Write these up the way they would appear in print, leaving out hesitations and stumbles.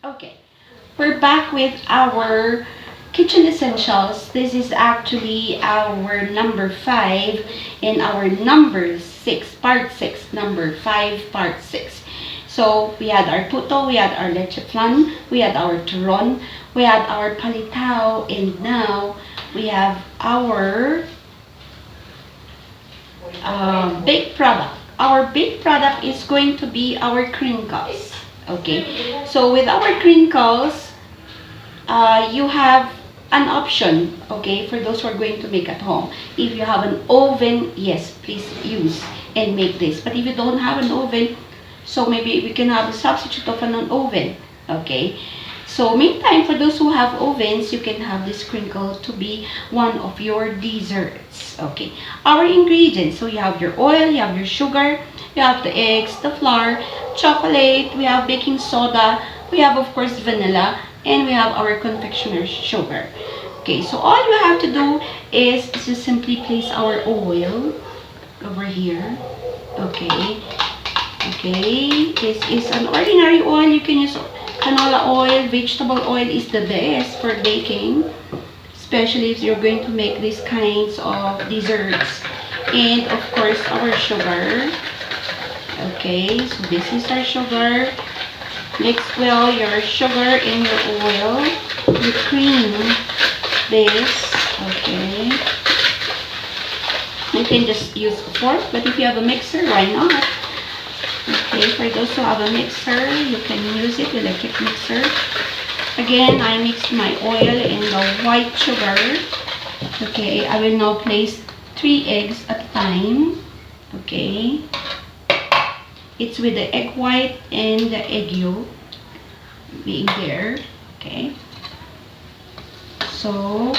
Okay, we're back with our kitchen essentials. This is actually our number 5 and our number 6, part 6, number 5, part 6. So we had our puto, we had our leche flan, we had our turon, we had our palitaw, and now we have our baked product. Our baked product is going to be our crinkles. Okay, so with our crinkles, you have an option, okay, for those who are going to make at home. If you have an oven, yes, please use and make this. But if you don't have an oven, so maybe we can have a substitute of an oven, okay. So meantime, for those who have ovens, you can have this crinkle to be one of your desserts, okay. Our ingredients, so you have your oil, you have your sugar, you have the eggs, the flour, chocolate, we have baking soda, we have of course vanilla, and we have our confectioner's sugar. Okay, so all you have to do is to simply place our oil over here. Okay, okay, this is an ordinary oil. You can use canola oil, vegetable oil is the best for baking, especially if you're going to make these kinds of desserts. And of course our sugar. Okay, so this is our sugar. Mix well your sugar and your oil. You cream this. Okay. You can just use a fork, but if you have a mixer, why not? Okay, for those who have a mixer, you can use it, electric mixer. Again, I mixed my oil and the white sugar. Okay, I will now place 3 eggs at a time. Okay. It's with the egg white and the egg yolk being there. Okay. So,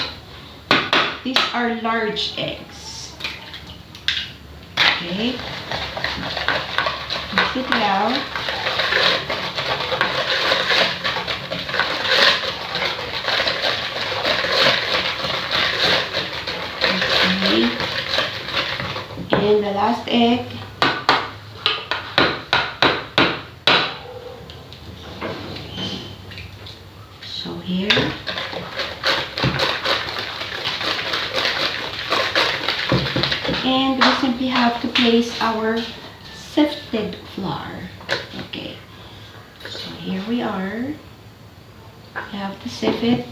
these are large eggs. Okay. Mix it well. Okay. And the last egg. So here. And we simply have to place our sifted flour. Okay. So here we are. You have to sift it.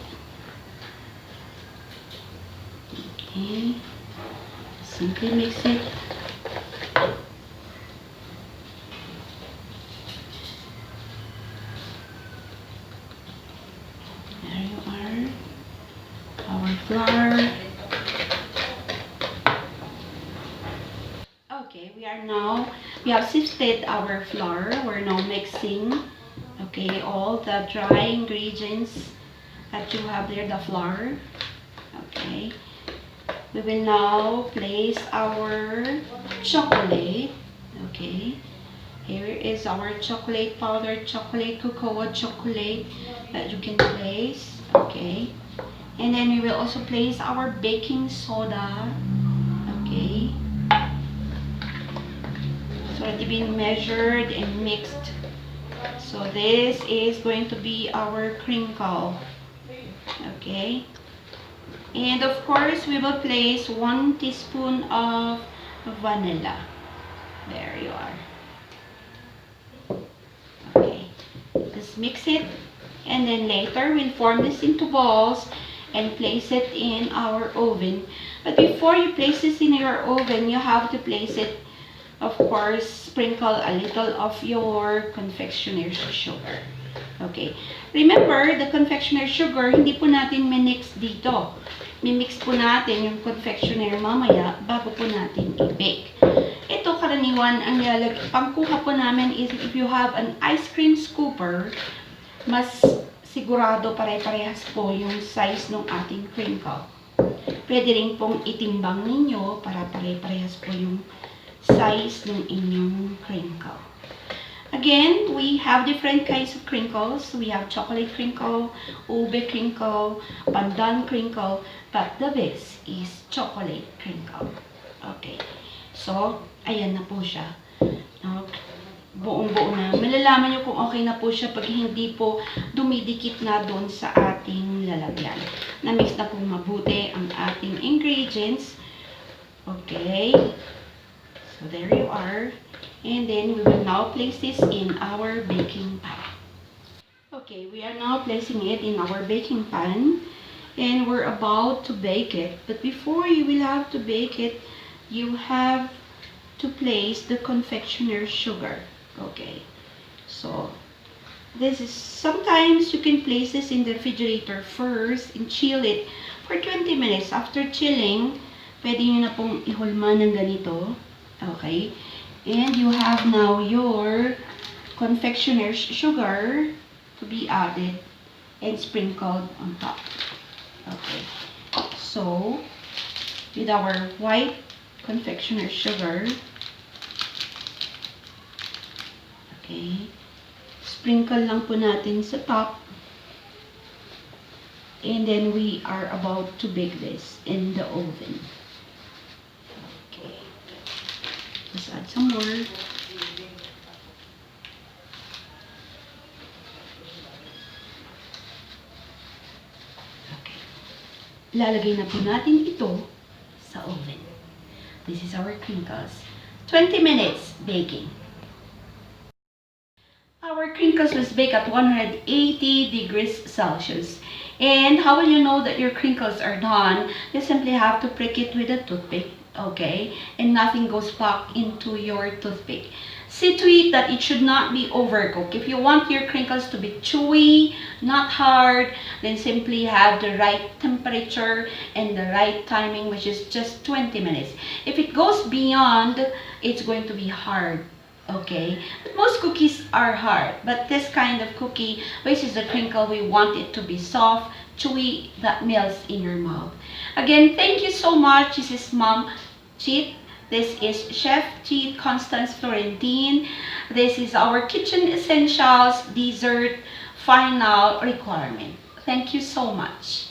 Okay. Simply mix it. There you are. Our flour. Okay, we have sifted our flour. We're now mixing, okay, all the dry ingredients that you have there, the flour. Okay. We will now place our chocolate. Okay. Here is our chocolate powder, chocolate cocoa chocolate that you can place. Okay. And then we will also place our baking soda. Okay. It's already been measured and mixed. So this is going to be our crinkle. Okay. And of course, we will place 1 teaspoon of vanilla. There you are. Okay. Just mix it. And then later, we'll form this into balls and place it in our oven. But before you place this in your oven, you have to place it, of course, sprinkle a little of your confectioner's sugar. Okay. Remember, the confectioner's sugar, hindi po natin minix dito. Mimix po natin yung confectioner mamaya bago po natin i-bake. Ito karaniwan, ang pangkuha po namin is if you have an ice cream scooper, mas sigurado pare-parehas po yung size ng ating crinkle. Pwede rin pong itimbang ninyo para pare-parehas po yung size ng inyong crinkle. Again, we have different kinds of crinkles. We have chocolate crinkle, ube crinkle, pandan crinkle, but the best is chocolate crinkle. Okay. So, ayan na po siya. Now, buong-buo na. Malalaman nyo kung okay na po siya pag hindi po dumidikit na doon sa ating lalagyan. Na-mix na po mabuti ang ating ingredients. Okay. So, there you are. And then, we will now place this in our baking pan. Okay, we are now placing it in our baking pan. And we're about to bake it. But before you will have to bake it, you have to place the confectioner sugar. Okay, so this is, sometimes you can place this in the refrigerator first and chill it for 20 minutes. After chilling, pwede nyo na pong ihulma ng ganito. Okay, and you have now your confectioner sugar to be added and sprinkled on top. Okay, so with our white confectioner sugar, okay, sprinkle lang po natin sa top, and then we are about to bake this in the oven. Okay, let's add some more. Okay, lalagay na po natin ito sa oven. This is our crinkles. 20 minutes baking. Our crinkles was baked at 180 degrees Celsius. And how will you know that your crinkles are done? You simply have to prick it with a toothpick, okay? And nothing goes back into your toothpick. See to it that it should not be overcooked. If you want your crinkles to be chewy, not hard, then simply have the right temperature and the right timing, which is just 20 minutes. If it goes beyond, it's going to be hard. Okay, but most cookies are hard, but this kind of cookie, which is a crinkle, we want it to be soft, chewy, that melts in your mouth. Again, thank you so much. This is Mom Cheat. This is Chef Cheat Constance Florentine. This is our kitchen essentials dessert final requirement. Thank you so much.